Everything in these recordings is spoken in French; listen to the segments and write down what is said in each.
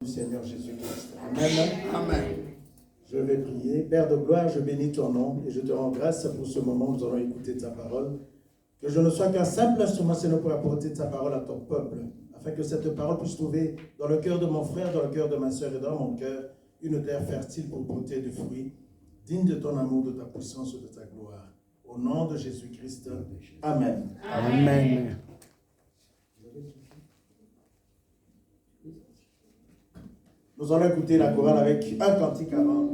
Du Seigneur Jésus-Christ. Amen. Amen. Je vais prier. Père de gloire, je bénis ton nom et je te rends grâce pour ce moment où nous allons écouter ta parole. Que je ne sois qu'un simple instrument, Seigneur, pour apporter ta parole à ton peuple, afin que cette parole puisse trouver dans le cœur de mon frère, dans le cœur de ma soeur et dans mon cœur une terre fertile pour porter du fruit, digne de ton amour, de ta puissance et de ta gloire. Au nom de Jésus-Christ. Amen. Amen. Nous allons écouter la chorale avec un cantique avant.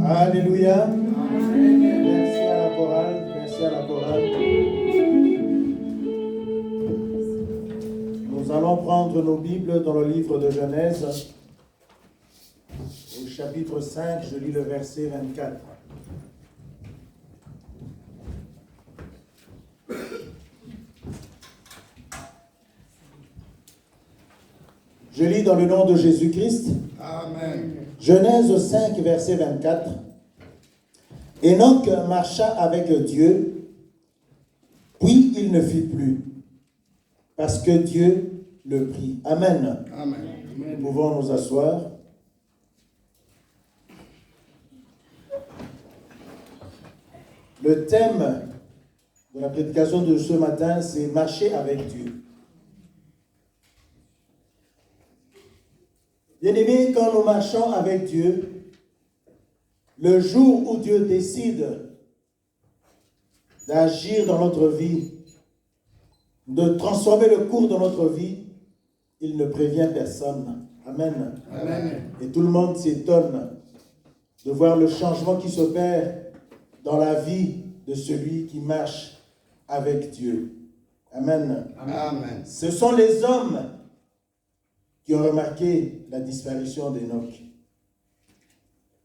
Alléluia. Merci à la chorale. Merci à la chorale. Nous allons prendre nos Bibles dans le livre de Genèse, au chapitre 5, je lis le verset 24. Je lis dans le nom de Jésus-Christ. Amen. Genèse 5, verset 24. Enoch marcha avec Dieu, puis il ne fit plus, parce que Dieu le prit. Amen. Amen. Nous pouvons nous asseoir. Le thème de la prédication de ce matin, c'est marcher avec Dieu. Bien-aimés, quand nous marchons avec Dieu, le jour où Dieu décide d'agir dans notre vie, de transformer le cours de notre vie, il ne prévient personne. Amen. Amen. Et tout le monde s'étonne de voir le changement qui s'opère dans la vie de celui qui marche avec Dieu. Amen. Amen. Ce sont les hommes qui ont remarqué la disparition d'Enoch.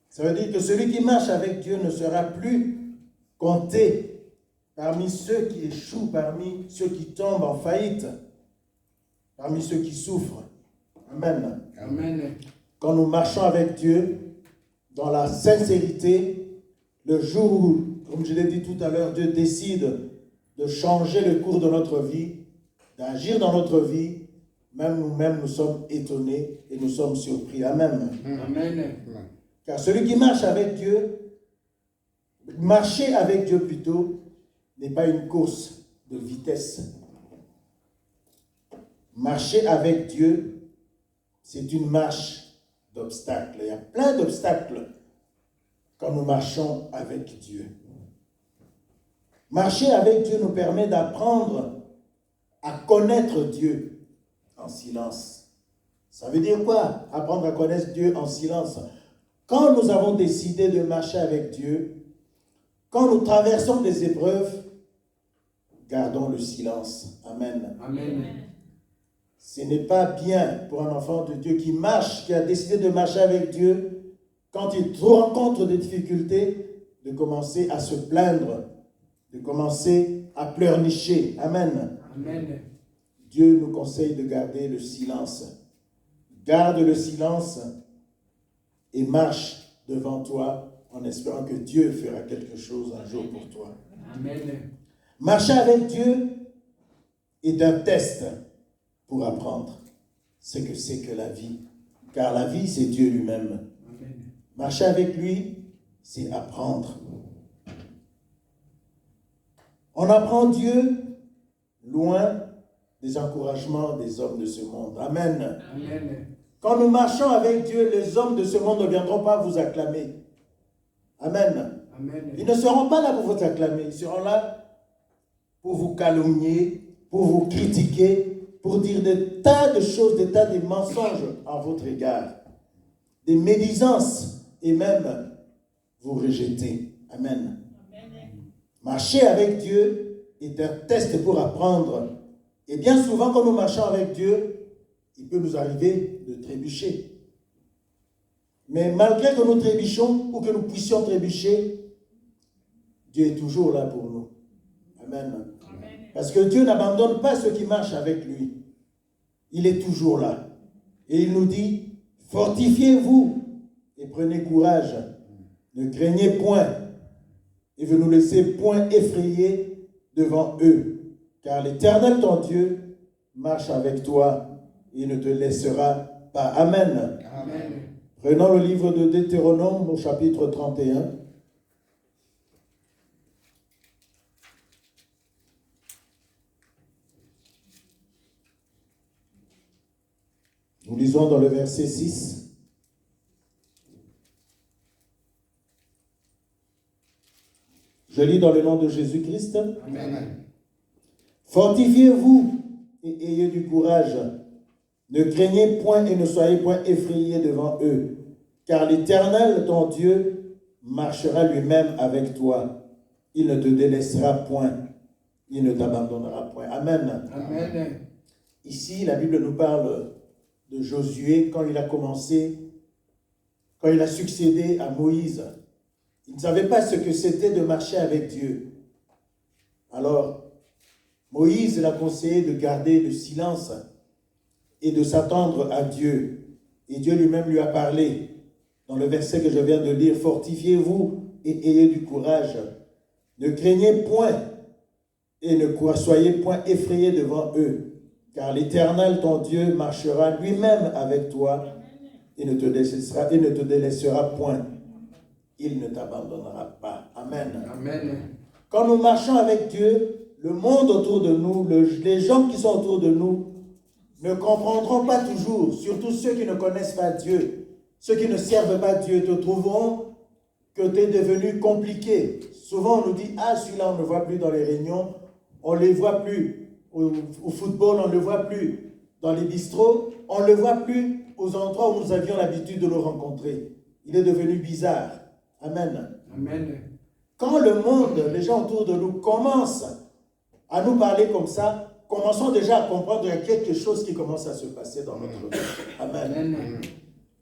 Ça veut dire que celui qui marche avec Dieu ne sera plus compté parmi ceux qui échouent, parmi ceux qui tombent en faillite, parmi ceux qui souffrent. Amen. Amen. Quand nous marchons avec Dieu, dans la sincérité, le jour où, comme je l'ai dit tout à l'heure, Dieu décide de changer le cours de notre vie, d'agir dans notre vie, même nous-mêmes, nous sommes étonnés et nous sommes surpris. Amen. Amen. Car celui qui marche avec Dieu, marcher avec Dieu plutôt, n'est pas une course de vitesse. Marcher avec Dieu, c'est une marche d'obstacles. Il y a plein d'obstacles quand nous marchons avec Dieu. Marcher avec Dieu nous permet d'apprendre à connaître Dieu en silence. Ça veut dire quoi? Apprendre à connaître Dieu en silence. Quand nous avons décidé de marcher avec Dieu, quand nous traversons des épreuves, gardons le silence. Amen. Amen. Ce n'est pas bien pour un enfant de Dieu qui marche, qui a décidé de marcher avec Dieu, quand il rencontre des difficultés, de commencer à se plaindre, de commencer à pleurnicher. Amen. Amen. Dieu nous conseille de garder le silence. Garde le silence et marche devant toi en espérant que Dieu fera quelque chose un jour pour toi. Amen. Marcher avec Dieu est un test pour apprendre ce que c'est que la vie. Car la vie, c'est Dieu lui-même. Amen. Marcher avec lui, c'est apprendre. On apprend Dieu loin des encouragements des hommes de ce monde. Amen. Amen. Quand nous marchons avec Dieu, les hommes de ce monde ne viendront pas vous acclamer. Amen. Amen. Ils ne seront pas là pour vous acclamer. Ils seront là pour vous calomnier, pour vous critiquer, pour dire des tas de choses, des tas de mensonges en votre égard. Des médisances et même vous rejeter. Amen. Marcher avec Dieu est un test pour apprendre. Et bien souvent, quand nous marchons avec Dieu, il peut nous arriver de trébucher. Mais malgré que nous trébuchons ou que nous puissions trébucher, Dieu est toujours là pour nous. Amen. Parce que Dieu n'abandonne pas ceux qui marchent avec lui. Il est toujours là. Et il nous dit, fortifiez-vous et prenez courage. Ne craignez point et ne nous laissez point effrayer devant eux. Car l'Éternel, ton Dieu, marche avec toi et ne te laissera pas. Amen. Amen. Prenons le livre de Deutéronome au chapitre 31. Nous lisons dans le verset 6. Je lis dans le nom de Jésus-Christ. Amen. Fortifiez-vous et ayez du courage. Ne craignez point et ne soyez point effrayés devant eux, car l'Éternel, ton Dieu, marchera lui-même avec toi. Il ne te délaissera point. Il ne t'abandonnera point. Amen. Amen. Ici, la Bible nous parle de Josué quand il a commencé quand il a succédé à Moïse. Il ne savait pas ce que c'était de marcher avec Dieu. Alors, Moïse l'a conseillé de garder le silence et de s'attendre à Dieu. Et Dieu lui-même lui a parlé. Dans le verset que je viens de lire, « Fortifiez-vous et ayez du courage. Ne craignez point et ne soyez point effrayés devant eux, car l'Éternel, ton Dieu, marchera lui-même avec toi et ne te délaissera point. Il ne t'abandonnera pas. » Amen. Amen. Quand nous marchons avec Dieu, le monde autour de nous, les gens qui sont autour de nous, ne comprendront pas toujours, surtout ceux qui ne connaissent pas Dieu, ceux qui ne servent pas Dieu, te trouveront que tu es devenu compliqué. Souvent on nous dit, ah celui-là on ne le voit plus dans les réunions, on ne les voit plus au football, on ne le voit plus dans les bistrots, on ne le voit plus aux endroits où nous avions l'habitude de le rencontrer. Il est devenu bizarre. Amen. Amen. Quand le monde, les gens autour de nous commencent à nous parler comme ça, commençons déjà à comprendre qu'il y a quelque chose qui commence à se passer dans notre vie. Amen. Amen.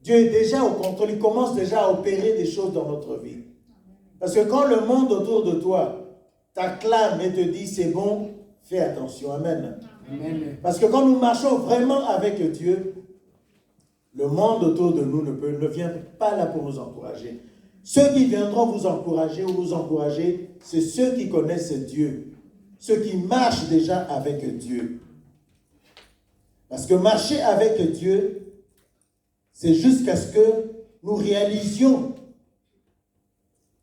Dieu est déjà au contrôle, il commence déjà à opérer des choses dans notre vie. Parce que quand le monde autour de toi t'acclame et te dit c'est bon, fais attention. Amen. Amen. Parce que quand nous marchons vraiment avec Dieu, le monde autour de nous ne vient pas là pour nous encourager. Ceux qui viendront vous encourager ou nous encourager, c'est ceux qui connaissent Dieu. Ceux qui marchent déjà avec Dieu. Parce que marcher avec Dieu, c'est jusqu'à ce que nous réalisions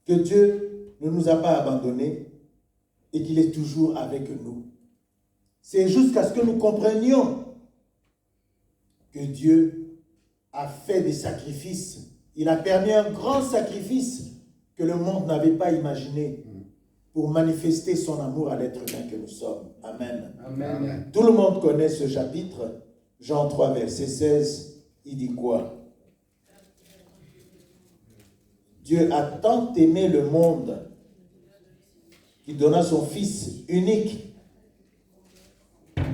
que Dieu ne nous a pas abandonnés et qu'il est toujours avec nous. C'est jusqu'à ce que nous comprenions que Dieu a fait des sacrifices. Il a permis un grand sacrifice que le monde n'avait pas imaginé pour manifester son amour à l'être humain que nous sommes. Amen. Amen. Tout le monde connaît ce chapitre. Jean 3, verset 16, il dit quoi? Dieu a tant aimé le monde qu'il donna son Fils unique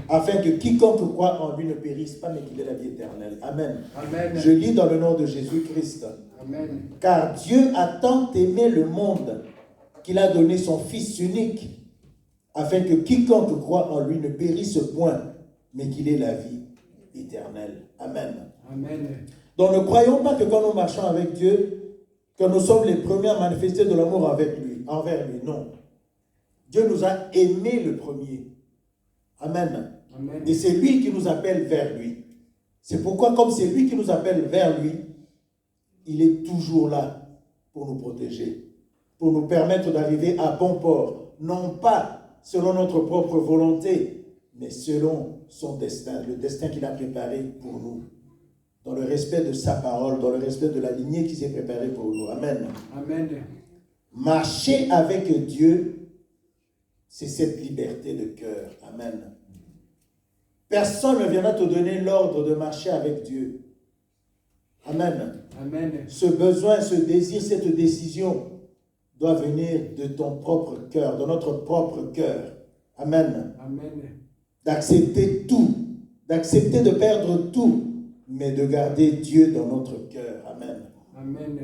afin que quiconque croit en lui ne périsse pas, mais qu'il ait la vie éternelle. Amen. Amen. Je lis dans le nom de Jésus-Christ. Amen. Car Dieu a tant aimé le monde qu'il a donné son Fils unique, afin que quiconque croit en lui ne périsse point, mais qu'il ait la vie éternelle. Amen. Amen. Donc ne croyons pas que quand nous marchons avec Dieu, que nous sommes les premiers à manifester de l'amour envers lui. Non. Dieu nous a aimés le premier. Amen. Amen. Et c'est lui qui nous appelle vers lui. C'est pourquoi, comme c'est lui qui nous appelle vers lui, il est toujours là pour nous protéger, pour nous permettre d'arriver à bon port, non pas selon notre propre volonté, mais selon son destin, le destin qu'il a préparé pour nous, dans le respect de sa parole, dans le respect de la lignée qui s'est préparée pour nous. Amen. Amen. Marcher avec Dieu, c'est cette liberté de cœur. Amen. Personne ne viendra te donner l'ordre de marcher avec Dieu. Amen. Amen. Ce besoin, ce désir, cette décision doit venir de ton propre cœur, de notre propre cœur. Amen. Amen. D'accepter tout, d'accepter de perdre tout, mais de garder Dieu dans notre cœur. Amen. Amen.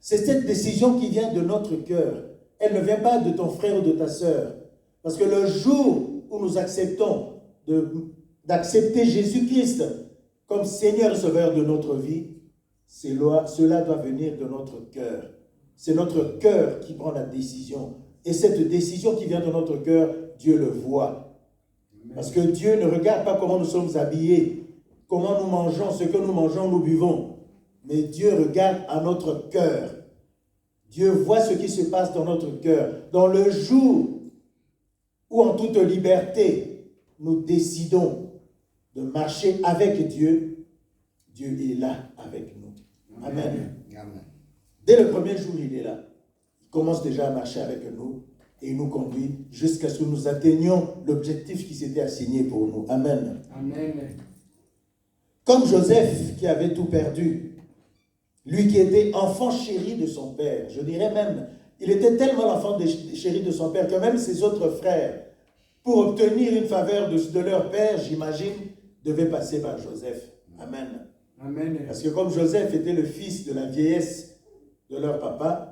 C'est cette décision qui vient de notre cœur. Elle ne vient pas de ton frère ou de ta sœur. Parce que le jour où nous acceptons d'accepter Jésus-Christ comme Seigneur et Sauveur de notre vie, cela doit venir de notre cœur. C'est notre cœur qui prend la décision. Et cette décision qui vient de notre cœur, Dieu le voit. Parce que Dieu ne regarde pas comment nous sommes habillés, comment nous mangeons, ce que nous mangeons, nous buvons. Mais Dieu regarde à notre cœur. Dieu voit ce qui se passe dans notre cœur. Dans le jour où, en toute liberté, nous décidons de marcher avec Dieu, Dieu est là avec nous. Amen. Amen. Dès le premier jour, il est là. Il commence déjà à marcher avec nous et il nous conduit jusqu'à ce que nous atteignions l'objectif qui s'était assigné pour nous. Amen. Amen. Comme Joseph qui avait tout perdu, lui qui était enfant chéri de son père, je dirais même, il était tellement l'enfant chéri de son père que même ses autres frères, pour obtenir une faveur de leur père, j'imagine, devaient passer par Joseph. Amen. Amen. Parce que comme Joseph était le fils de la vieillesse de leur papa,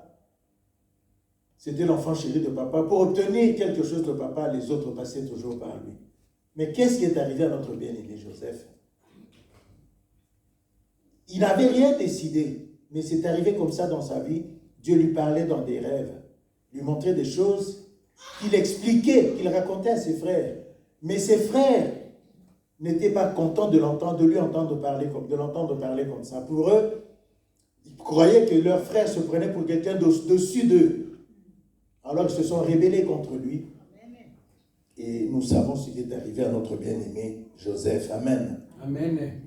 c'était l'enfant chéri de papa. Pour obtenir quelque chose de papa, les autres passaient toujours par lui. Mais qu'est-ce qui est arrivé à notre bien-aimé Joseph? Il n'avait rien décidé, mais c'est arrivé comme ça dans sa vie. Dieu lui parlait dans des rêves, lui montrait des choses qu'il expliquait, qu'il racontait à ses frères. Mais ses frères n'étaient pas contents de lui entendre parler comme ça. Pour eux, ils croyaient que leur frère se prenait pour quelqu'un d'au-dessus d'eux. Alors ils se sont rébellés contre lui. Et nous savons ce qui est arrivé à notre bien-aimé Joseph. Amen. Amen.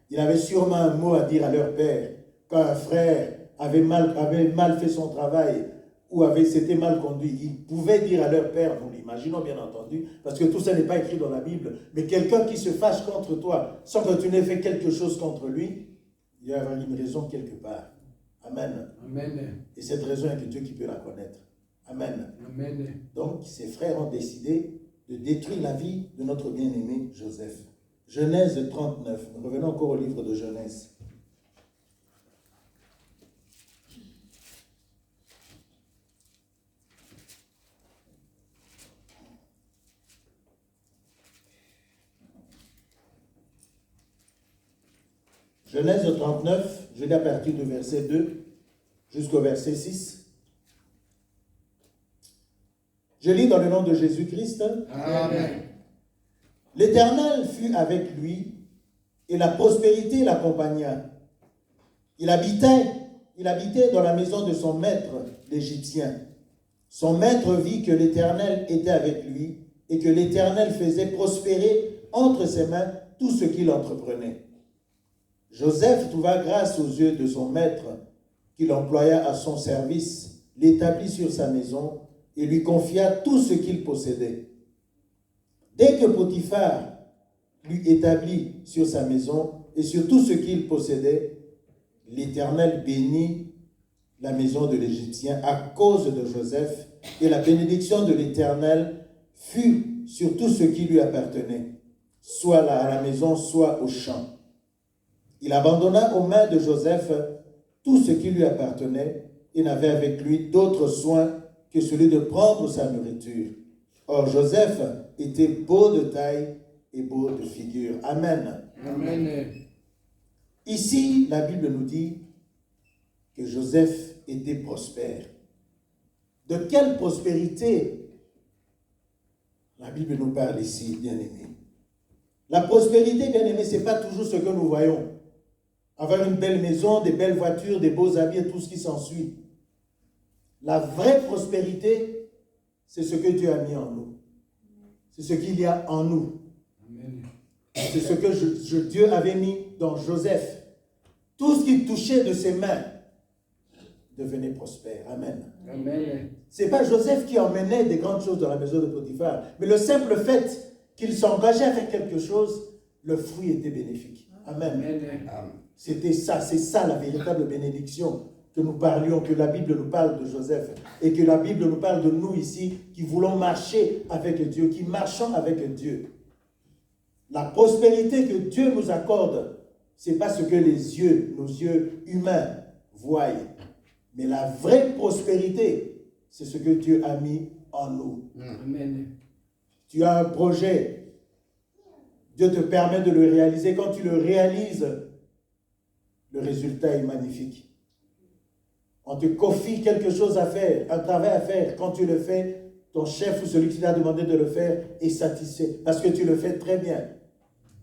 Il avait sûrement un mot à dire à leur père. Quand un frère avait mal fait son travail ou s'était mal conduit, ils pouvaient dire à leur père, nous l'imaginons bien entendu, parce que tout ça n'est pas écrit dans la Bible, mais quelqu'un qui se fâche contre toi sans que tu n'aies fait quelque chose contre lui, il y a une raison quelque part. Amen. Amen. Et cette raison est que Dieu qui peut la connaître. Amen. Amen. Donc, ses frères ont décidé de détruire la vie de notre bien-aimé Joseph. Genèse 39. Nous revenons encore au livre de Genèse. Genèse 39, je lis à partir du verset 2 jusqu'au verset 6. Je lis dans le nom de Jésus-Christ. Amen. L'Éternel fut avec lui et la prospérité l'accompagna. Il habitait dans la maison de son maître, l'Égyptien. Son maître vit que l'Éternel était avec lui et que l'Éternel faisait prospérer entre ses mains tout ce qu'il entreprenait. Joseph trouva grâce aux yeux de son maître, qu'il employa à son service, l'établit sur sa maison et lui confia tout ce qu'il possédait. Dès que Potiphar lui établit sur sa maison et sur tout ce qu'il possédait, l'Éternel bénit la maison de l'Égyptien à cause de Joseph, et la bénédiction de l'Éternel fut sur tout ce qui lui appartenait, soit à la maison, soit au champ. Il abandonna aux mains de Joseph tout ce qui lui appartenait et n'avait avec lui d'autre soin que celui de prendre sa nourriture. Or, Joseph était beau de taille et beau de figure. Amen. Amen. Ici, la Bible nous dit que Joseph était prospère. De quelle prospérité la Bible nous parle ici, bien-aimés? La prospérité, bien-aimés, ce n'est pas toujours ce que nous voyons. Avoir une belle maison, des belles voitures, des beaux habits et tout ce qui s'ensuit. La vraie prospérité, c'est ce que Dieu a mis en nous. C'est ce qu'il y a en nous. Amen. C'est ce que Dieu avait mis dans Joseph. Tout ce qui touchait de ses mains devenait prospère. Amen. Amen. Ce n'est pas Joseph qui emmenait des grandes choses dans la maison de Potiphar, mais le simple fait qu'il s'engageait à faire quelque chose, le fruit était bénéfique. Amen. Amen. C'était ça, c'est ça la véritable bénédiction que nous parlions, que la Bible nous parle de Joseph et que la Bible nous parle de nous ici qui voulons marcher avec Dieu, qui marchons avec Dieu. La prospérité que Dieu nous accorde, ce n'est pas ce que nos yeux humains voient, mais la vraie prospérité, c'est ce que Dieu a mis en nous. Amen. Tu as un projet, Dieu te permet de le réaliser. Quand tu le réalises, le résultat est magnifique. On te confie quelque chose à faire, un travail à faire. Quand tu le fais, ton chef ou celui qui t'a demandé de le faire est satisfait parce que tu le fais très bien.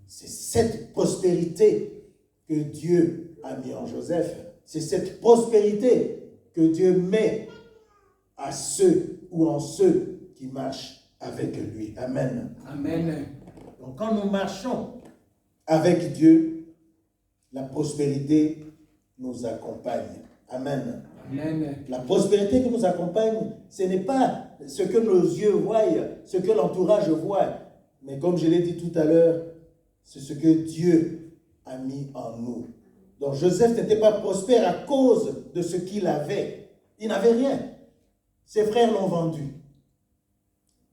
C'est cette prospérité que Dieu a mis en Joseph. C'est cette prospérité que Dieu met à ceux ou en ceux qui marchent avec lui. Amen. Amen. Donc quand nous marchons avec Dieu, la prospérité nous accompagne. Amen. Amen. La prospérité qui nous accompagne, ce n'est pas ce que nos yeux voient, ce que l'entourage voit, mais comme je l'ai dit tout à l'heure, c'est ce que Dieu a mis en nous. Donc Joseph n'était pas prospère à cause de ce qu'il avait. Il n'avait rien. Ses frères l'ont vendu.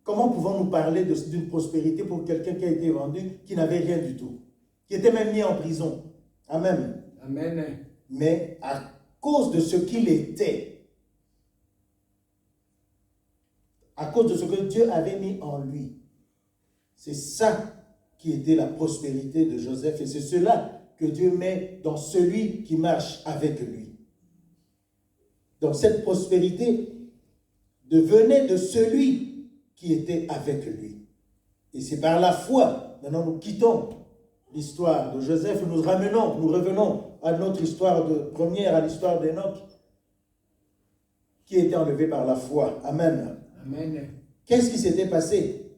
Comment pouvons-nous parler d'une prospérité pour quelqu'un qui a été vendu, qui n'avait rien du tout, qui était même mis en prison? Amen. Amen. Mais à cause de ce qu'il était, à cause de ce que Dieu avait mis en lui, c'est ça qui était la prospérité de Joseph et c'est cela que Dieu met dans celui qui marche avec lui. Donc cette prospérité venait de celui qui était avec lui. Et c'est par la foi, maintenant nous quittons l'histoire de Joseph, nous revenons à notre histoire première, à l'histoire d'Enoch, qui était enlevé par la foi. Amen. Amen. Qu'est-ce qui s'était passé?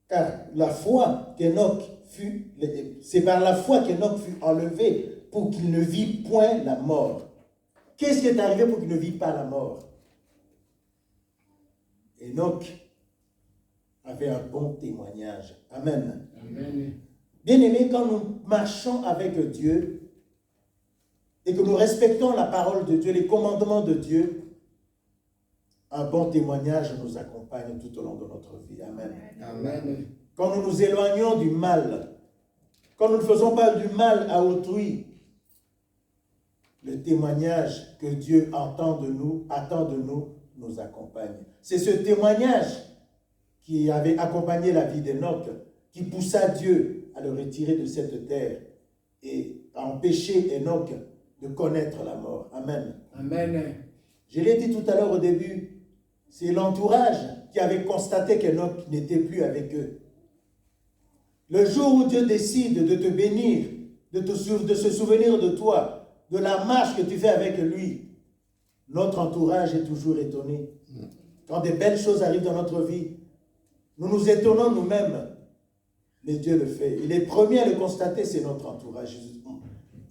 Car la foi qu'Enoch c'est par la foi qu'Enoch fut enlevé pour qu'il ne vit point la mort. Qu'est-ce qui est arrivé pour qu'il ne vit pas la mort? Enoch avait un bon témoignage. Amen. Amen. Bien-aimés, quand nous marchons avec Dieu et que nous respectons la parole de Dieu, les commandements de Dieu, un bon témoignage nous accompagne tout au long de notre vie. Amen. Amen. Quand nous nous éloignons du mal, quand nous ne faisons pas du mal à autrui, le témoignage que Dieu attend de nous, nous accompagne. C'est ce témoignage qui avait accompagné la vie d'Enoch, qui poussa Dieu à le retirer de cette terre et à empêcher Enoch de connaître la mort. Amen. Amen. Je l'ai dit tout à l'heure au début, c'est l'entourage qui avait constaté qu'Enoch n'était plus avec eux. Le jour où Dieu décide de te bénir, de se souvenir de toi, de la marche que tu fais avec lui, notre entourage est toujours étonné. Quand des belles choses arrivent dans notre vie, nous nous étonnons nous-mêmes, mais Dieu le fait. Et les premiers à le constater, c'est notre entourage.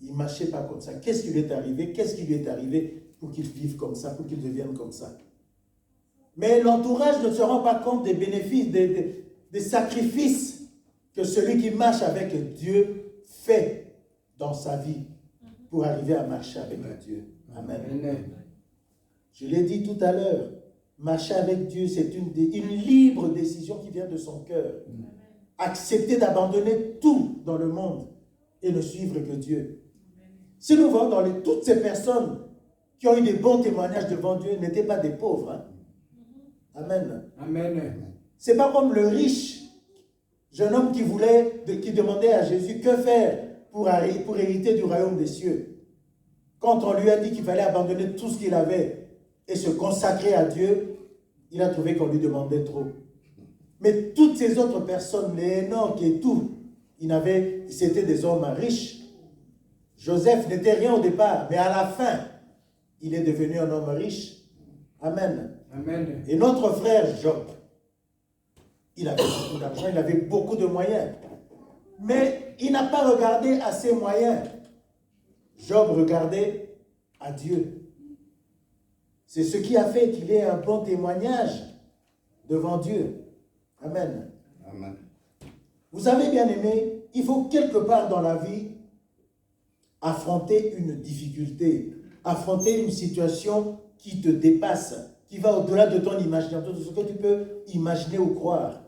Il ne marchait pas comme ça. Qu'est-ce qui lui est arrivé? Qu'est-ce qui lui est arrivé pour qu'il vive comme ça, pour qu'il devienne comme ça? Mais l'entourage ne se rend pas compte des bénéfices, des sacrifices que celui qui marche avec Dieu fait dans sa vie pour arriver à marcher avec Dieu. Amen. Amen. Je l'ai dit tout à l'heure, marcher avec Dieu, c'est une libre décision qui vient de son cœur. Accepter d'abandonner tout dans le monde et ne suivre que Dieu. Si nous voyons dans toutes ces personnes qui ont eu des bons témoignages devant Dieu, n'étaient pas des pauvres. Hein? Amen. Amen. C'est pas comme le riche jeune homme qui demandait à Jésus que faire pour hériter du royaume des cieux. Quand on lui a dit qu'il fallait abandonner tout ce qu'il avait et se consacrer à Dieu, il a trouvé qu'on lui demandait trop. Mais toutes ces autres personnes, les Enoch et tout, c'était des hommes riches. Joseph n'était rien au départ, mais à la fin, il est devenu un homme riche. Amen. Amen. Et notre frère Job, il avait beaucoup d'argent, il avait beaucoup de moyens. Mais il n'a pas regardé à ses moyens. Job regardait à Dieu. C'est ce qui a fait qu'il ait un bon témoignage devant Dieu. Amen. Amen. Vous savez, bien aimé, il faut quelque part dans la vie affronter une difficulté, affronter une situation qui te dépasse, qui va au-delà de ton imagination, de ce que tu peux imaginer ou croire.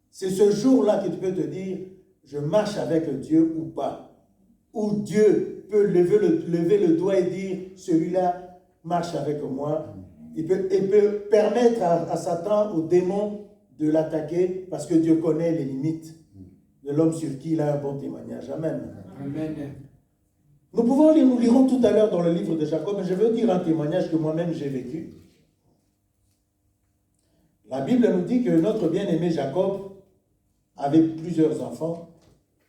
C'est ce jour-là que tu peux te dire, je marche avec Dieu ou pas. Ou Dieu peut lever le doigt et dire, celui-là marche avec moi. Il peut permettre à Satan, au démon, de l'attaquer parce que Dieu connaît les limites de l'homme sur qui il a un bon témoignage. Amen. Amen. Nous lirons tout à l'heure dans le livre de Jacob, mais je veux dire un témoignage que moi-même j'ai vécu. La Bible nous dit que notre bien-aimé Jacob avait plusieurs enfants.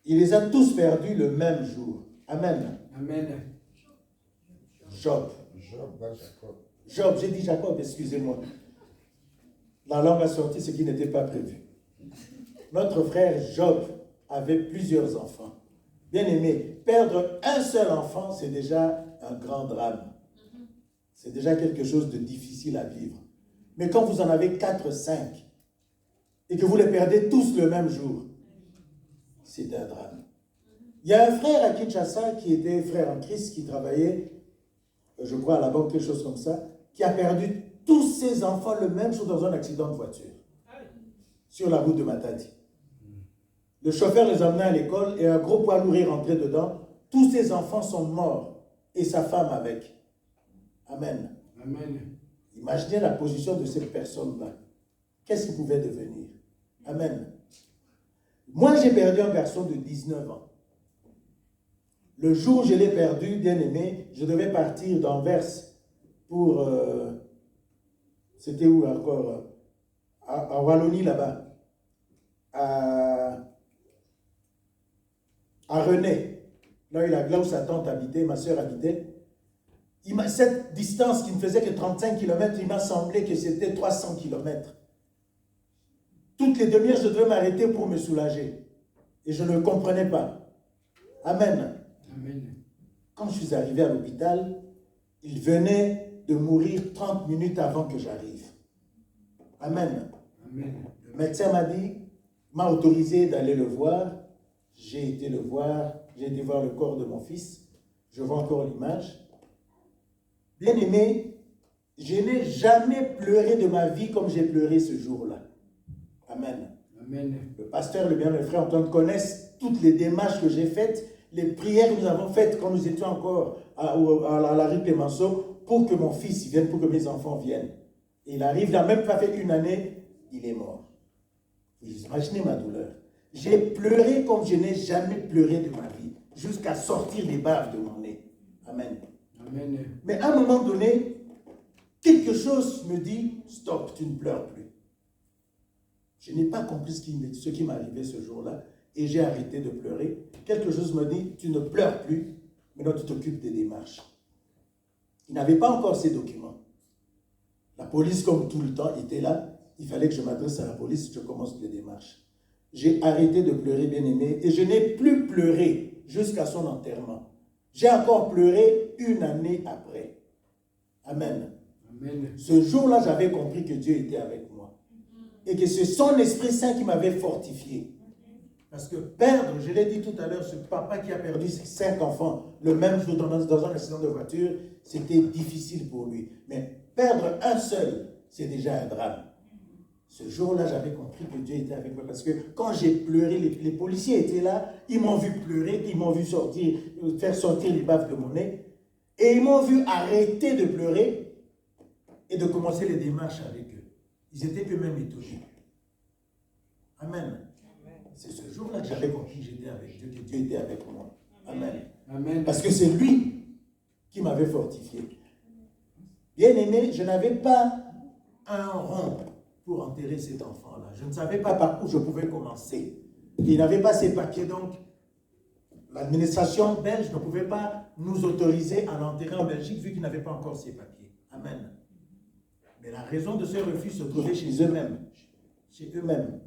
Il les a tous perdus le même jour. Amen. Amen. Job. Jacob. J'ai dit Jacob, excusez-moi. La langue a sorti ce qui n'était pas prévu. Notre frère Job avait plusieurs enfants. Bien aimé, perdre un seul enfant, c'est déjà un grand drame. C'est déjà quelque chose de difficile à vivre. Mais quand vous en avez 4, 5, et que vous les perdez tous le même jour, c'est un drame. Il y a un frère à Kinshasa qui était frère en Christ, qui travaillait, je crois à la banque, quelque chose comme ça, qui a perdu tous ses enfants le même jour dans un accident de voiture, sur la route de Matadi. Le chauffeur les emmenait à l'école et un gros poids lourd est rentré dedans tous ses enfants sont morts et sa femme avec. Amen. Amen. Imaginez la position de cette personne-là. Qu'est-ce qu'il pouvait devenir? Amen. Moi, j'ai perdu un garçon de 19 ans. Le jour où je l'ai perdu, bien aimé, je devais partir d'Anvers pour... c'était où encore? À Wallonie, là-bas. À René. Là où sa tante habitait, ma soeur habitait. Cette distance qui ne faisait que 35 km, il m'a semblé que c'était 300 km. Toutes les demi-heures, je devais m'arrêter pour me soulager. Et je ne comprenais pas. Amen. Amen. Quand je suis arrivé à l'hôpital, il venait de mourir 30 minutes avant que j'arrive. Amen. Amen. Le médecin m'a autorisé d'aller le voir. J'ai été le voir. J'ai été voir le corps de mon fils. Je vois encore l'image. Bien aimé, je n'ai jamais pleuré de ma vie comme j'ai pleuré ce jour-là. Amen. Amen. Le pasteur, le bien, le frère Antoine connaissent toutes les démarches que j'ai faites, les prières que nous avons faites quand nous étions encore à la rue Clémenceau pour que mon fils vienne, pour que mes enfants viennent. Et il arrive, il n'a même pas fait une année, il est mort. Vous imaginez ma douleur. J'ai pleuré comme je n'ai jamais pleuré de ma vie, jusqu'à sortir les baves de mon nez. Amen. Amen. Mais à un moment donné, quelque chose me dit, stop, tu ne pleures plus. Je n'ai pas compris ce qui m'arrivait ce jour-là et j'ai arrêté de pleurer. Quelque chose me dit, tu ne pleures plus, maintenant tu t'occupes des démarches. Il n'avait pas encore ces documents. La police, comme tout le temps, était là. Il fallait que je m'adresse à la police, je commence les démarches. J'ai arrêté de pleurer, bien aimé, et je n'ai plus pleuré jusqu'à son enterrement. J'ai encore pleuré une année après. Amen. Amen. Ce jour-là, j'avais compris que Dieu était avec moi. Et que c'est son Esprit Saint qui m'avait fortifié. Parce que perdre, je l'ai dit tout à l'heure, ce papa qui a perdu ses 5 enfants le même jour dans un accident de voiture, c'était difficile pour lui. Mais perdre un seul, c'est déjà un drame. Ce jour-là, j'avais compris que Dieu était avec moi. Parce que quand j'ai pleuré, les policiers étaient là, ils m'ont vu pleurer, ils m'ont vu faire sortir les baves de mon nez. Et ils m'ont vu arrêter de pleurer et de commencer les démarches avec eux. Ils étaient eux-mêmes étonnés. Amen. C'est ce jour-là que j'avais compris que j'étais avec Dieu, que Dieu était avec moi. Amen. Amen. Parce que c'est lui qui m'avait fortifié. Bien aimé, je n'avais pas un rond pour enterrer cet enfant-là. Je ne savais pas par où je pouvais commencer. Il n'avait pas ses papiers, donc l'administration belge ne pouvait pas nous autoriser à l'enterrer en Belgique vu qu'il n'avait pas encore ses papiers. Amen. Mais la raison de ce refus se trouvait chez eux-mêmes. Chez eux-mêmes.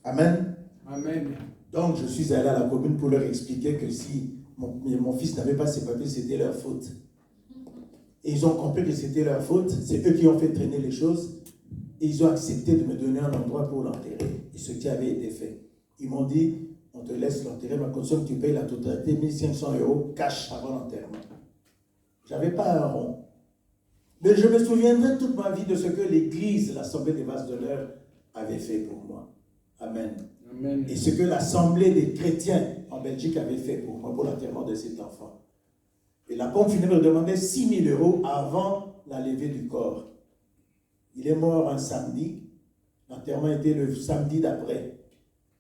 Amen. Amen. Donc, je suis allé à la commune pour leur expliquer que si mon fils n'avait pas ses papiers, c'était leur faute. Et ils ont compris que c'était leur faute. C'est eux qui ont fait traîner les choses. Et ils ont accepté de me donner un endroit pour l'enterrer. Et ce qui avait été fait. Ils m'ont dit, on te laisse l'enterrer, mais comme ça, tu payes la totalité, 1500 € cash avant l'enterrement. Je n'avais pas un rond. Mais je me souviendrai toute ma vie de ce que l'Église, l'Assemblée des Vases d'honneur, avait fait pour moi. Amen. Amen. Et ce que l'Assemblée des chrétiens en Belgique avait fait pour moi, pour l'enterrement de cet enfant. Et la pompe funèbre demandait 6 000 € avant la levée du corps. Il est mort un samedi. L'enterrement était le samedi d'après.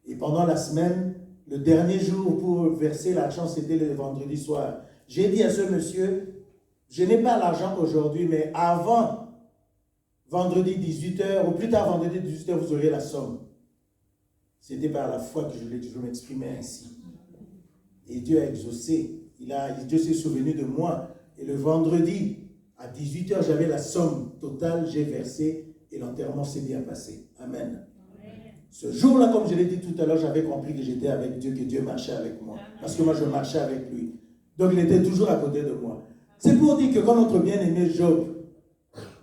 Et pendant la semaine, le dernier jour pour verser l'argent, c'était le vendredi soir. J'ai dit à ce monsieur, je n'ai pas l'argent aujourd'hui, mais avant vendredi 18h, ou plus tard vendredi 18h, vous aurez la somme. C'était par la foi que je m'exprimais ainsi. Et Dieu a exaucé. Dieu s'est souvenu de moi. Et le vendredi, à 18h, j'avais la somme totale, j'ai versé et l'enterrement s'est bien passé. Amen. Ce jour-là, comme je l'ai dit tout à l'heure, j'avais compris que j'étais avec Dieu, que Dieu marchait avec moi. Parce que moi, je marchais avec lui. Donc, il était toujours à côté de moi. C'est pour dire que quand notre bien-aimé Job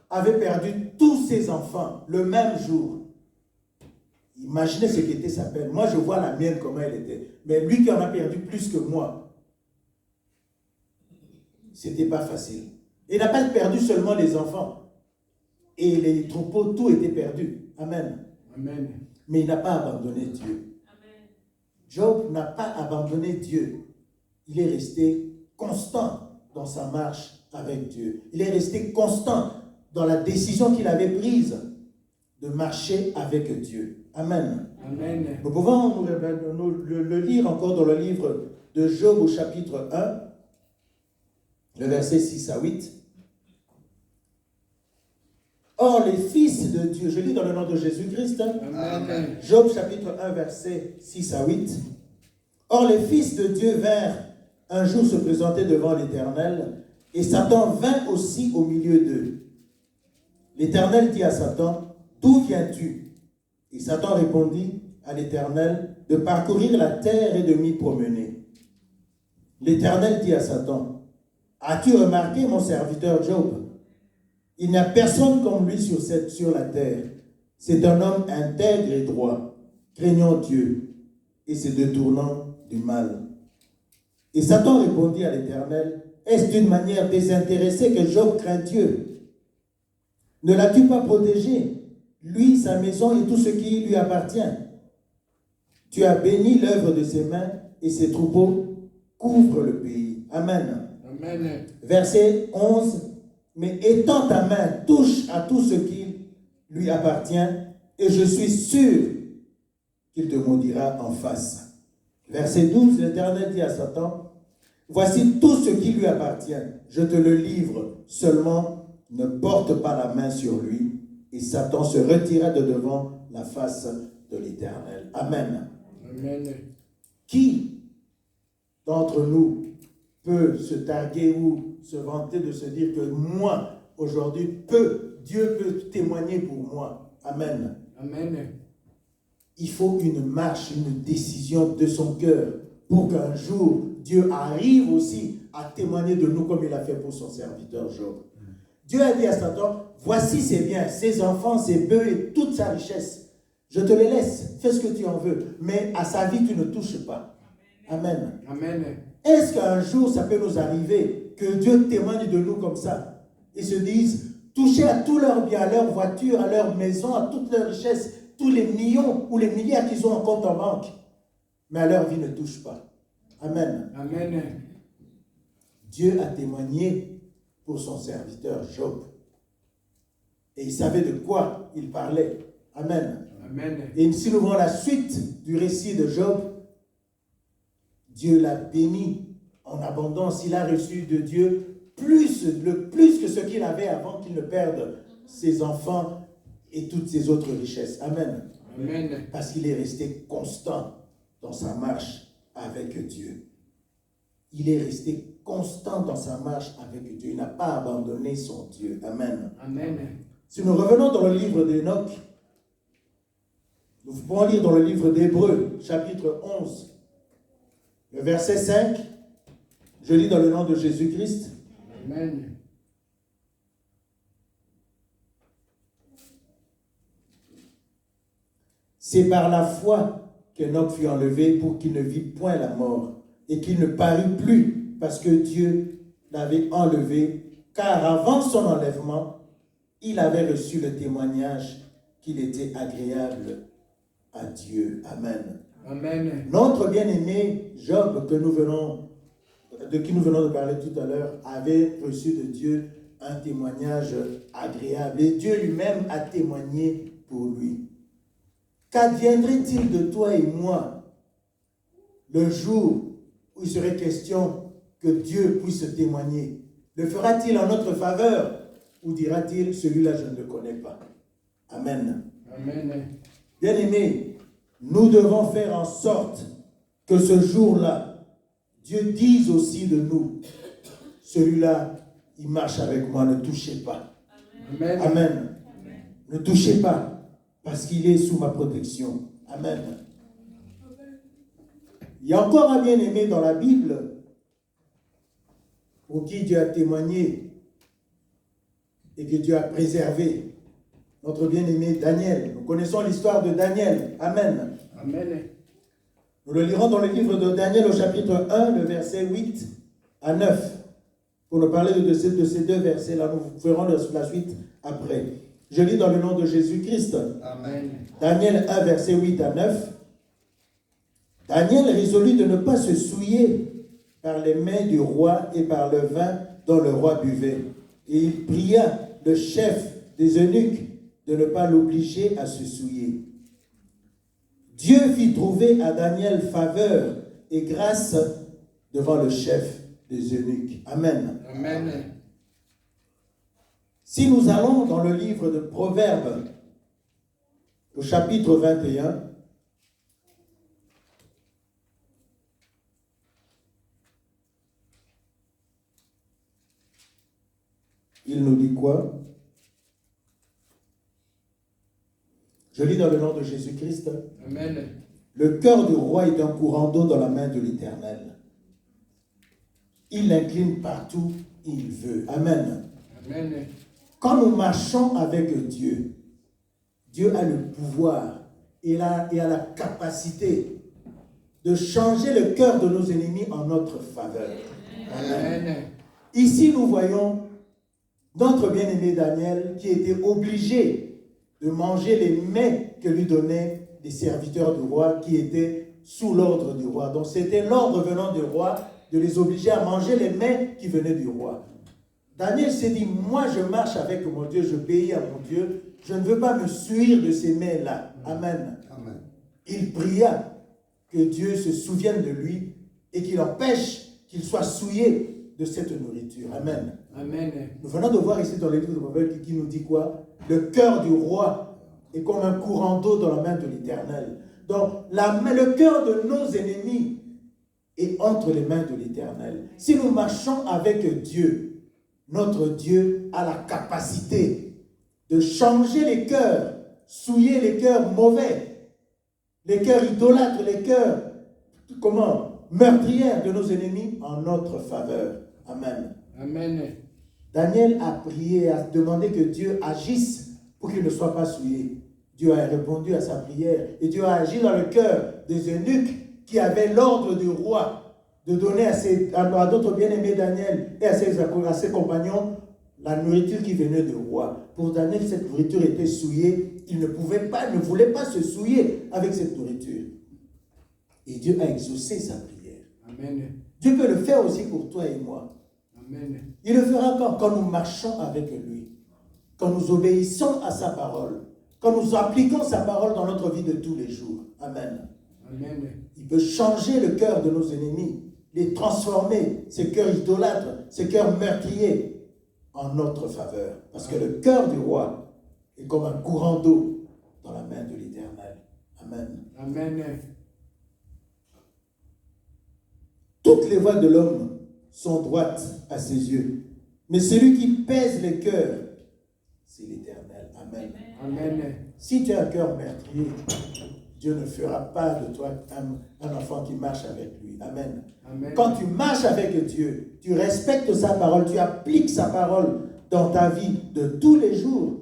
avait perdu tous ses enfants le même jour, imaginez ce qu'était sa peine. Moi, je vois la mienne, comment elle était. Mais lui qui en a perdu plus que moi, c'était pas facile. Il n'a pas perdu seulement les enfants. Et les troupeaux, tout était perdu. Amen. Amen. Mais il n'a pas abandonné Dieu. Amen. Job n'a pas abandonné Dieu. Il est resté constant dans sa marche avec Dieu. Il est resté constant dans la décision qu'il avait prise de marcher avec Dieu. Amen. Amen. Nous pouvons le lire encore dans le livre de Job au chapitre 1, le verset 6 à 8. Or, les fils de Dieu, je lis dans le nom de Jésus-Christ, Amen. Job chapitre 1, verset 6 à 8. Or, les fils de Dieu vinrent un jour se présenter devant l'Éternel, et Satan vint aussi au milieu d'eux. L'Éternel dit à Satan, « D'où viens-tu » Et Satan répondit à l'Éternel, « De parcourir la terre et de m'y promener. » L'Éternel dit à Satan, « As-tu remarqué mon serviteur Job? Il n'y a personne comme lui sur la terre. C'est un homme intègre et droit, craignant Dieu et se détournant du mal. » Et Satan répondit à l'Éternel, « Est-ce d'une manière désintéressée que Job craint Dieu? Ne l'as-tu pas protégé, lui, sa maison et tout ce qui lui appartient? Tu as béni l'œuvre de ses mains et ses troupeaux couvrent le pays. » Amen. Amen. Verset 11. « Mais étends ta main, touche à tout ce qui lui appartient, et je suis sûr qu'il te maudira en face. » Verset 12, l'Éternel dit à Satan, « Voici tout ce qui lui appartient, je te le livre, seulement ne porte pas la main sur lui. » Et Satan se retira de devant la face de l'Éternel. Amen. Amen. Qui d'entre nous peut se targuer ou se vanter de se dire que moi, aujourd'hui, Dieu peut témoigner pour moi? Amen. Amen. Il faut une marche, une décision de son cœur pour qu'un jour, Dieu arrive aussi à témoigner de nous comme il a fait pour son serviteur Job. Dieu a dit à Satan, voici ses biens, ses enfants, ses bœufs et toute sa richesse. Je te les laisse, fais ce que tu en veux, mais à sa vie, tu ne touches pas. Amen. Amen. Est-ce qu'un jour, ça peut nous arriver que Dieu témoigne de nous comme ça? Ils se disent, toucher à tous leurs biens, à leurs voitures, à leurs maisons, à toutes leurs richesses, tous les millions ou les milliards qu'ils ont en compte en banque, mais à leur vie ne touche pas. Amen. Amen. Dieu a témoigné pour son serviteur Job. Et il savait de quoi il parlait. Amen. Amen. Et si nous voyons la suite du récit de Job, Dieu l'a béni en abondance. Il a reçu de Dieu plus que ce qu'il avait avant qu'il ne perde ses enfants et toutes ses autres richesses. Amen. Amen. Parce qu'il est resté constant dans sa marche avec Dieu. Il est resté constant dans sa marche avec Dieu. Il n'a pas abandonné son Dieu. Amen. Amen. Si nous revenons dans le livre d'Enoch, nous pouvons lire dans le livre d'Hébreux, chapitre 11, le verset 5. Je lis dans le nom de Jésus-Christ. Amen. C'est par la foi qu'Enoch fut enlevé pour qu'il ne vit point la mort et qu'il ne parut plus parce que Dieu l'avait enlevé, car avant son enlèvement, il avait reçu le témoignage qu'il était agréable à Dieu. Amen. Amen. Notre bien-aimé Job, de qui nous venons de parler tout à l'heure, avait reçu de Dieu un témoignage agréable. Et Dieu lui-même a témoigné pour lui. Qu'adviendrait-il de toi et moi le jour où il serait question que Dieu puisse témoigner? Le fera-t-il en notre faveur ou dira-t-il, celui-là je ne le connais pas? Amen. Amen. Bien-aimés, nous devons faire en sorte que ce jour-là, Dieu dise aussi de nous, celui-là, il marche avec moi, ne touchez pas. Amen. Amen. Ne touchez pas, parce qu'il est sous ma protection. Amen. Il y a encore un bien-aimé dans la Bible pour qui Dieu a témoigné et que Dieu a préservé. Notre bien-aimé Daniel. Nous connaissons l'histoire de Daniel. Amen. Amen. Nous le lirons dans le livre de Daniel au chapitre 1, le verset 8 à 9. Pour nous parler de ces deux versets-là, nous ferons la suite après. Je lis dans le nom de Jésus-Christ. Amen. Daniel 1, verset 8 à 9. Daniel résolut de ne pas se souiller par les mains du roi et par le vin dont le roi buvait. Et il pria le chef des eunuques de ne pas l'obliger à se souiller. Dieu fit trouver à Daniel faveur et grâce devant le chef des eunuques. Amen. Amen. Si nous allons dans le livre de Proverbes, au chapitre 21, il nous dit quoi? Je lis dans le nom de Jésus-Christ. Amen. Le cœur du roi est un courant d'eau dans la main de l'Éternel. Il l'incline partout où il veut. Amen. Amen. Quand nous marchons avec Dieu, Dieu a le pouvoir et a la capacité de changer le cœur de nos ennemis en notre faveur. Amen. Amen. Ici, nous voyons notre bien-aimé Daniel qui était obligé de manger les mets que lui donnaient les serviteurs du roi qui étaient sous l'ordre du roi. Donc c'était l'ordre venant du roi de les obliger à manger les mets qui venaient du roi. Daniel s'est dit, moi je marche avec mon Dieu, je obéis à mon Dieu, je ne veux pas me suivre de ces mets-là. Amen. Amen. Il pria que Dieu se souvienne de lui et qu'il empêche qu'il soit souillé de cette nourriture. Amen. Amen. Nous venons de voir ici dans les livres de Proverbes qui nous dit quoi? Le cœur du roi est comme un courant d'eau dans la main de l'Éternel. Donc, le cœur de nos ennemis est entre les mains de l'Éternel. Si nous marchons avec Dieu, notre Dieu a la capacité de changer les cœurs, souiller les cœurs mauvais, les cœurs idolâtres, les cœurs, meurtrières de nos ennemis en notre faveur. Amen. Amen. Daniel a prié, a demandé que Dieu agisse pour qu'il ne soit pas souillé. Dieu a répondu à sa prière et Dieu a agi dans le cœur des eunuques qui avaient l'ordre du roi de donner à d'autres bien-aimés Daniel et à ses compagnons la nourriture qui venait du roi. Pour Daniel, cette nourriture était souillée. Il ne voulait pas se souiller avec cette nourriture. Et Dieu a exaucé sa prière. Amen. Dieu peut le faire aussi pour toi et moi. Amen. Il le fera quand nous marchons avec lui, quand nous obéissons à sa parole, quand nous appliquons sa parole dans notre vie de tous les jours. Amen. Amen. Il peut changer le cœur de nos ennemis, les transformer, ces cœurs idolâtres, ces cœurs meurtriers, en notre faveur. Parce que le cœur du roi est comme un courant d'eau dans la main de l'Éternel. Amen. Amen. Toutes les voies de l'homme sont droites à ses yeux. Mais celui qui pèse les cœurs, c'est l'Éternel. Amen. Amen. Si tu as un cœur meurtrier, Dieu ne fera pas de toi un enfant qui marche avec lui. Amen. Amen. Quand tu marches avec Dieu, tu respectes sa parole, tu appliques sa parole dans ta vie de tous les jours,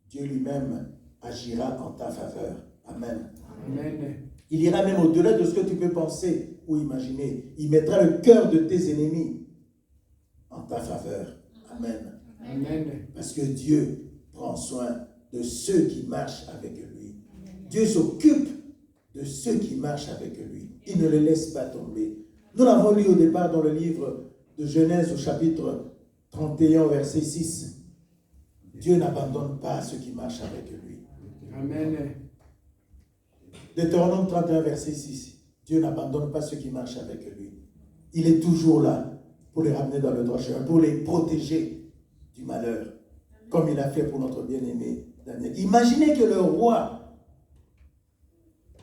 Dieu lui-même agira en ta faveur. Amen. Amen. Il ira même au-delà de ce que tu peux penser ou imaginer. Il mettra le cœur de tes ennemis en ta faveur. Amen. Amen. Parce que Dieu prend soin de ceux qui marchent avec lui. Dieu s'occupe de ceux qui marchent avec lui. Il ne les laisse pas tomber. Nous l'avons lu au départ dans le livre de Genèse au chapitre 31, verset 6. Dieu n'abandonne pas ceux qui marchent avec lui. Amen. Deutéronome 31, verset 6. Dieu n'abandonne pas ceux qui marchent avec lui. Il est toujours là pour les ramener dans le droit chemin, pour les protéger du malheur, comme il a fait pour notre bien-aimé Daniel. Imaginez que le roi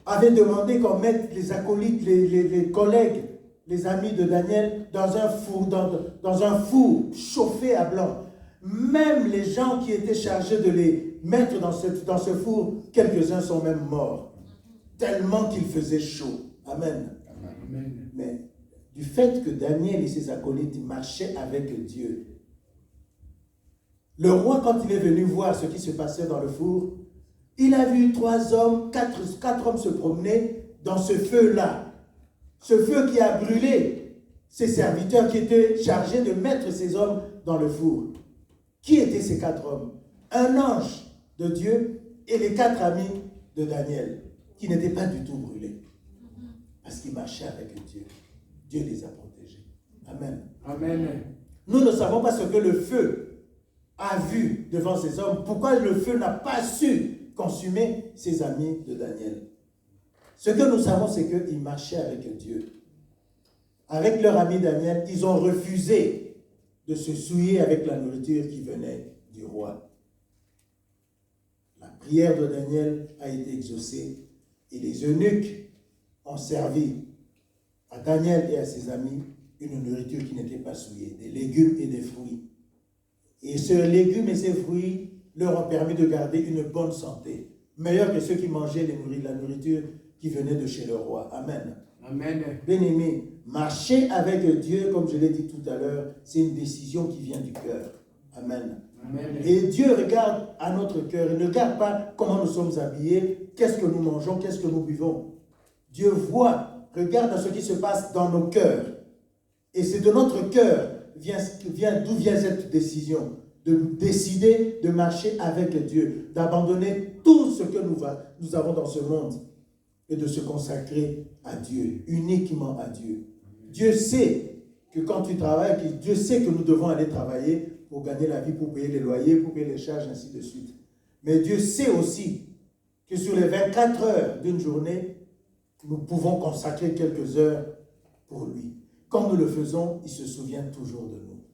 avait demandé qu'on mette les acolytes, les collègues, les amis de Daniel dans un four chauffé à blanc. Même les gens qui étaient chargés de les mettre dans ce four, quelques-uns sont même morts. Tellement qu'il faisait chaud. Amen. Amen. Mais du fait que Daniel et ses acolytes marchaient avec Dieu, le roi, quand il est venu voir ce qui se passait dans le four, il a vu 3 hommes, 4 hommes se promener dans ce feu-là. Ce feu qui a brûlé ses serviteurs qui étaient chargés de mettre ces hommes dans le four. Qui étaient ces 4 hommes? Un ange de Dieu et les 4 amis de Daniel, qui n'étaient pas du tout brûlés. Parce qu'ils marchaient avec Dieu. Dieu les a protégés. Amen. Amen. Nous ne savons pas ce que le feu a vu devant ces hommes. Pourquoi le feu n'a pas su consumer ses amis de Daniel. Ce que nous savons, c'est qu'ils marchaient avec Dieu. Avec leur ami Daniel, ils ont refusé de se souiller avec la nourriture qui venait du roi. La prière de Daniel a été exaucée et les eunuques ont servi à Daniel et à ses amis une nourriture qui n'était pas souillée, des légumes et des fruits. Et ces légumes et ces fruits leur ont permis de garder une bonne santé, meilleure que ceux qui mangeaient la nourriture qui venait de chez le roi. Amen. Amen. Bien-aimés, marcher avec Dieu, comme je l'ai dit tout à l'heure, c'est une décision qui vient du cœur. Amen. Amen. Et Dieu regarde à notre cœur. Il ne regarde pas comment nous sommes habillés, qu'est-ce que nous mangeons, qu'est-ce que nous buvons. Dieu voit, regarde à ce qui se passe dans nos cœurs. Et c'est de notre cœur d'où vient cette décision, de décider de marcher avec Dieu, d'abandonner tout ce que nous avons dans ce monde et de se consacrer à Dieu, uniquement à Dieu. Dieu sait que quand tu travailles, Dieu sait que nous devons aller travailler pour gagner la vie, pour payer les loyers, pour payer les charges, ainsi de suite. Mais Dieu sait aussi que sur les 24 heures d'une journée, nous pouvons consacrer quelques heures pour lui. Quand nous le faisons, il se souvient toujours de nous.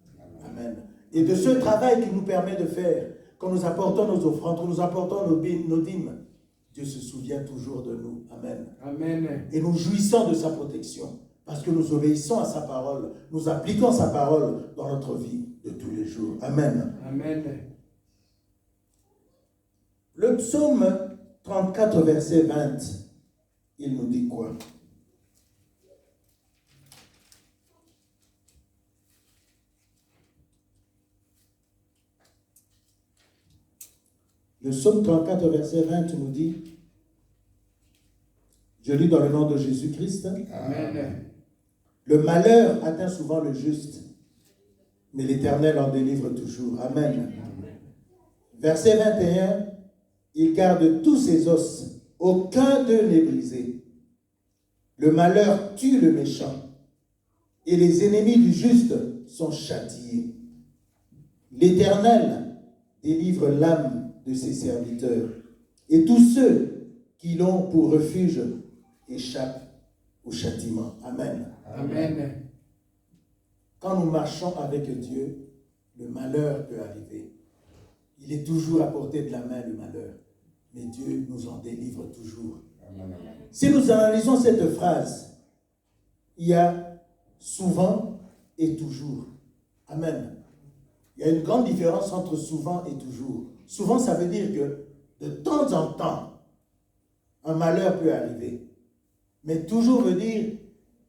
Amen. Et de ce travail qu'il nous permet de faire, quand nous apportons nos offrandes, quand nous apportons nos dîmes, Dieu se souvient toujours de nous. Amen. Amen. Et nous jouissons de sa protection, parce que nous obéissons à sa parole, nous appliquons sa parole dans notre vie de tous les jours. Amen. Amen. Le psaume 34, verset 20, il nous dit quoi? Le psaume 34, verset 20 nous dit, je lis dans le nom de Jésus-Christ, Amen. le malheur atteint souvent le juste, mais l'Éternel en délivre toujours. Amen. Verset 21, il garde tous ses os, aucun d'eux n'est brisé. Le malheur tue le méchant, et les ennemis du juste sont châtiés. L'Éternel délivre l'âme de ses serviteurs, et tous ceux qui l'ont pour refuge échappent au châtiment. Amen. Amen. Quand nous marchons avec Dieu, le malheur peut arriver. Il est toujours à portée de la main, le malheur. Mais Dieu nous en délivre toujours. Amen. Si nous analysons cette phrase, il y a souvent et toujours. Amen. Il y a une grande différence entre souvent et toujours. Souvent, ça veut dire que de temps en temps, un malheur peut arriver. Mais toujours veut dire,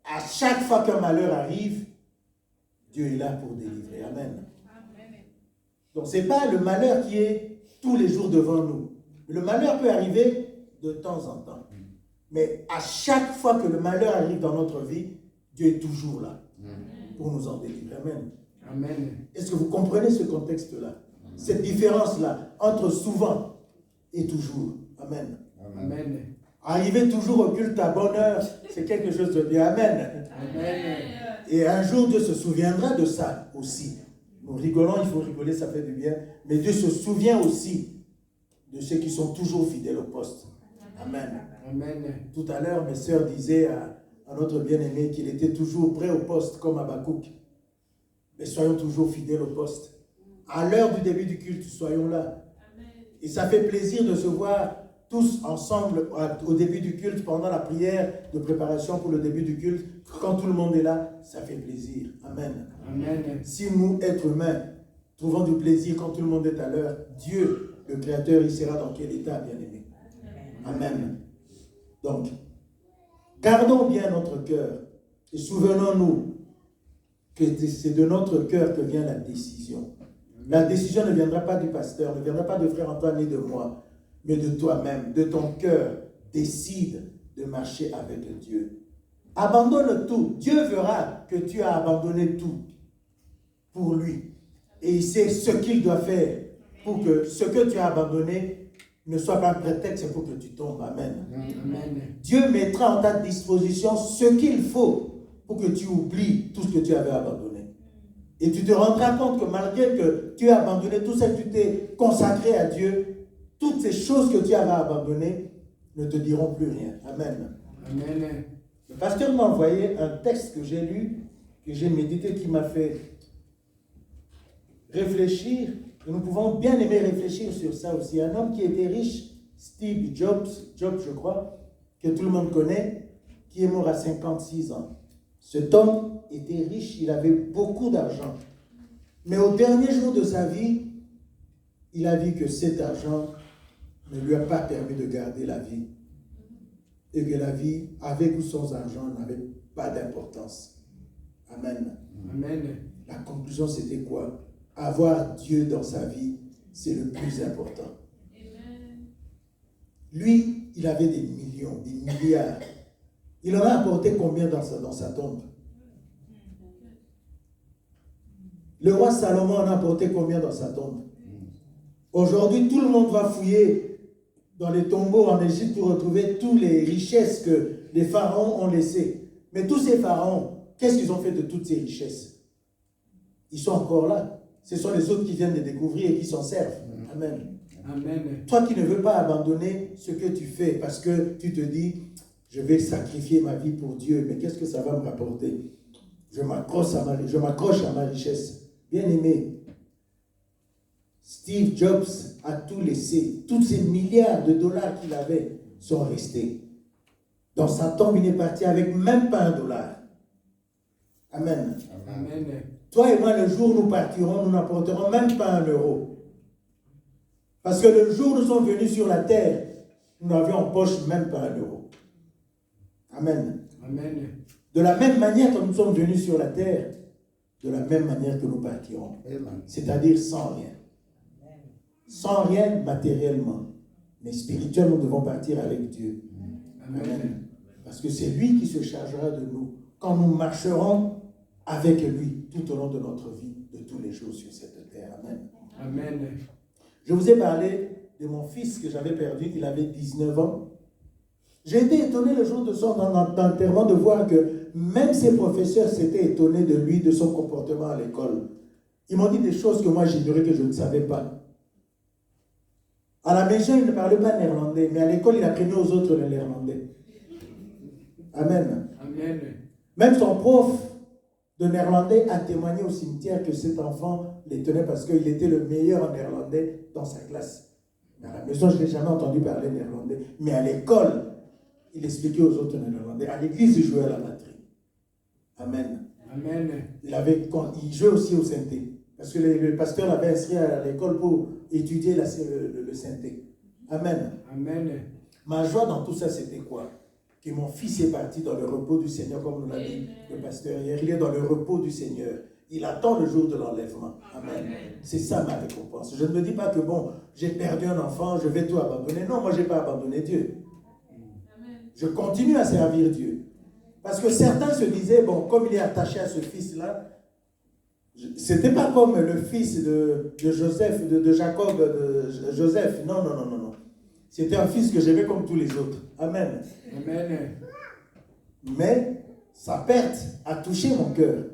à chaque fois qu'un malheur arrive, Dieu est là pour délivrer. Amen. Donc, ce n'est pas le malheur qui est tous les jours devant nous. Le malheur peut arriver de temps en temps. Mais à chaque fois que le malheur arrive dans notre vie, Dieu est toujours là pour nous en délivrer. Amen. Amen. Est-ce que vous comprenez ce contexte-là? Cette différence-là entre souvent et toujours. Amen. Amen. Arriver toujours au culte à bonne heure, c'est quelque chose de bien. Amen. Amen. Et un jour, Dieu se souviendra de ça aussi. Nous rigolons, il faut rigoler, ça fait du bien. Mais Dieu se souvient aussi de ceux qui sont toujours fidèles au poste. Amen. Amen. Tout à l'heure, mes sœurs disaient à notre bien-aimé qu'il était toujours prêt au poste, comme Habakkuk. Mais soyons toujours fidèles au poste. À l'heure du début du culte, soyons là. Et ça fait plaisir de se voir tous ensemble au début du culte, pendant la prière de préparation pour le début du culte. Quand tout le monde est là, ça fait plaisir. Amen. Amen. Si nous, êtres humains, trouvons du plaisir quand tout le monde est à l'heure, Dieu, le Créateur, il sera dans quel état, bien-aimé? Amen. Donc, gardons bien notre cœur et souvenons-nous que c'est de notre cœur que vient la décision. La décision ne viendra pas du pasteur, ne viendra pas de frère Antoine ni de moi, mais de toi-même, de ton cœur. Décide de marcher avec Dieu. Abandonne tout. Dieu verra que tu as abandonné tout pour lui. Et il sait ce qu'il doit faire pour que ce que tu as abandonné ne soit pas un prétexte pour que tu tombes. Amen. Amen. Dieu mettra en ta disposition ce qu'il faut pour que tu oublies tout ce que tu avais abandonné. Et tu te rendras compte que malgré que tu as abandonné tout ça, que tu t'es consacré à Dieu, toutes ces choses que tu avais abandonnées ne te diront plus rien. Amen. Amen. Le pasteur m'a envoyé un texte que j'ai lu, que j'ai médité, qui m'a fait réfléchir. Et nous pouvons bien aimer réfléchir sur ça aussi. Un homme qui était riche, Steve Jobs, je crois, que tout le monde connaît, qui est mort à 56 ans. Cet homme était riche, il avait beaucoup d'argent. Mais au dernier jour de sa vie, il a vu que cet argent ne lui a pas permis de garder la vie. Et que la vie, avec ou sans argent, n'avait pas d'importance. Amen. Amen. La conclusion, c'était quoi? Avoir Dieu dans sa vie, c'est le plus important. Lui, il avait des millions, des milliards. Il en a apporté combien dans sa tombe? Le roi Salomon en a apporté combien dans sa tombe? Aujourd'hui, tout le monde va fouiller dans les tombeaux en Égypte pour retrouver toutes les richesses que les pharaons ont laissées. Mais tous ces pharaons, qu'est-ce qu'ils ont fait de toutes ces richesses? Ils sont encore là. Ce sont les autres qui viennent les découvrir et qui s'en servent. Amen. Amen. Toi qui ne veux pas abandonner ce que tu fais parce que tu te dis, je vais sacrifier ma vie pour Dieu, mais qu'est-ce que ça va me rapporter? Je m'accroche à ma richesse. Bien aimé, Steve Jobs a tout laissé. Tous ces milliards de dollars qu'il avait sont restés. Dans sa tombe, il est parti avec même pas $1. Amen. Amen. Toi et moi, le jour où nous partirons, nous n'apporterons même pas €1. Parce que le jour où nous sommes venus sur la terre, nous n'avions en poche même pas €1. Amen. Amen. De la même manière que nous sommes venus sur la terre, de la même manière que nous partirons. C'est-à-dire sans rien. Sans rien matériellement. Mais spirituellement, nous devons partir avec Dieu. Amen. Parce que c'est lui qui se chargera de nous quand nous marcherons avec lui tout au long de notre vie, de tous les jours sur cette terre. Amen. Amen. Je vous ai parlé de mon fils que j'avais perdu, il avait 19 ans. J'ai été étonné le jour de son enterrement de voir que même ses professeurs s'étaient étonnés de lui, de son comportement à l'école. Ils m'ont dit des choses que moi j'ignorais, que je ne savais pas. À la maison, il ne parlait pas néerlandais, mais à l'école, il apprenait aux autres le néerlandais. Amen. Amen. Même son prof de néerlandais a témoigné au cimetière que cet enfant l'étonnait parce qu'il était le meilleur en néerlandais dans sa classe. Mais à la maison, je n'ai jamais entendu parler néerlandais. Mais à l'école, il expliquait aux autres le néerlandais. À l'église, il jouait à la batterie. Amen. Amen. Il jouait aussi au synthé. Parce que le pasteur l'avait inscrit à l'école pour étudier le synthé. Amen. Amen. Ma joie dans tout ça, c'était quoi? Que mon fils est parti dans le repos du Seigneur, comme nous l'a dit le pasteur hier. Il est dans le repos du Seigneur. Il attend le jour de l'enlèvement. Amen. C'est ça ma récompense. Je ne me dis pas que bon, j'ai perdu un enfant, je vais tout abandonner. Non, moi, je n'ai pas abandonné Dieu. Je continue à servir Dieu. Parce que certains se disaient, bon, comme il est attaché à ce fils-là, c'était pas comme le fils de Joseph, de Jacob, de Joseph. Non. C'était un fils que j'aimais comme tous les autres. Amen. Amen. Mais sa perte a touché mon cœur.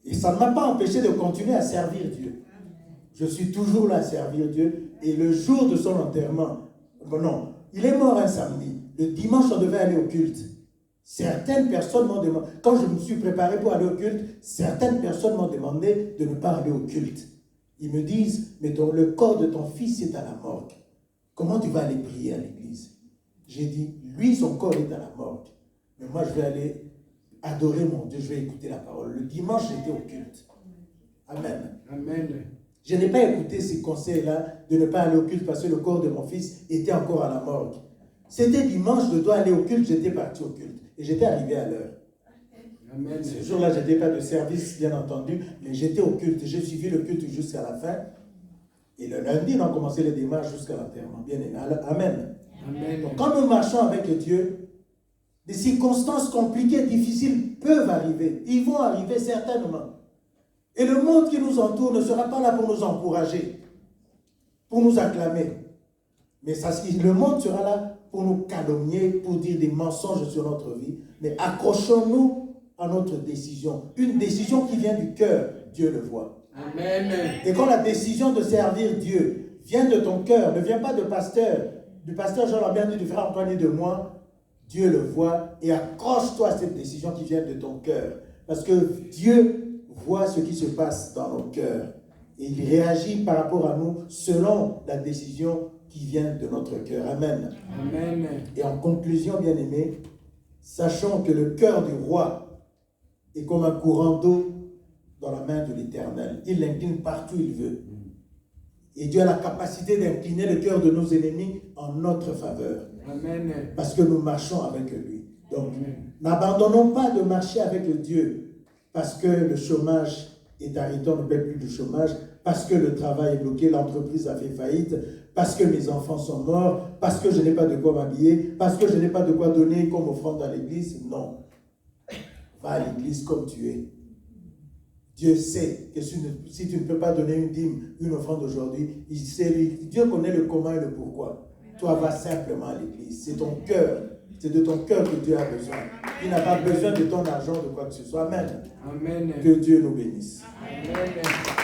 Et ça ne m'a pas empêché de continuer à servir Dieu. Je suis toujours là à servir Dieu. Et le jour de son enterrement, non, il est mort un samedi. Le dimanche, on devait aller au culte. Certaines personnes m'ont demandé, quand je me suis préparé pour aller au culte, certaines personnes m'ont demandé de ne pas aller au culte. Ils me disent, mais le corps de ton fils est à la morgue. Comment tu vas aller prier à l'église? J'ai dit, lui, son corps est à la morgue. Mais moi, je vais aller adorer mon Dieu, je vais écouter la parole. Le dimanche, j'étais au culte. Amen. Amen. Je n'ai pas écouté ces conseils-là de ne pas aller au culte parce que le corps de mon fils était encore à la morgue. C'était dimanche, je dois aller au culte, j'étais parti au culte. Et j'étais arrivé à l'heure. Amen. Ce jour-là, je n'étais pas de service, bien entendu, mais j'étais au culte. J'ai suivi le culte jusqu'à la fin. Et le lundi, on a commencé les démarches jusqu'à l'enterrement. Bien aimé. Amen. Amen. Donc, quand nous marchons avec Dieu, des circonstances compliquées, difficiles peuvent arriver. Ils vont arriver certainement. Et le monde qui nous entoure ne sera pas là pour nous encourager, pour nous acclamer. Mais le monde sera là pour nous calomnier, pour dire des mensonges sur notre vie. Mais accrochons-nous à notre décision. Une décision qui vient du cœur, Dieu le voit. Amen. Et quand la décision de servir Dieu vient de ton cœur, ne vient pas du pasteur Jean Lambert, du frère Antoine et de moi, Dieu le voit et accroche-toi à cette décision qui vient de ton cœur. Parce que Dieu voit ce qui se passe dans nos cœurs. Et il réagit par rapport à nous selon la décision qui vient de notre cœur. Amen. Amen. Et en conclusion, bien-aimés, sachons que le cœur du roi est comme un courant d'eau dans la main de l'Éternel. Il l'incline partout où il veut. Et Dieu a la capacité d'incliner le cœur de nos ennemis en notre faveur. Amen. Parce que nous marchons avec lui. Donc, n'abandonnons pas de marcher avec Dieu parce que le chômage est arrêté, on ne paie plus de chômage, parce que le travail est bloqué, l'entreprise a fait faillite, parce que mes enfants sont morts, parce que je n'ai pas de quoi m'habiller, parce que je n'ai pas de quoi donner comme offrande dans l'église. Non. Va à l'église comme tu es. Dieu sait que si tu ne peux pas donner une dîme, une offrande aujourd'hui, Dieu connaît le comment et le pourquoi. Toi, va simplement à l'église. C'est ton cœur. C'est de ton cœur que Dieu a besoin. Il n'a pas besoin de ton argent, de quoi que ce soit. Amen. Amen. Que Dieu nous bénisse. Amen.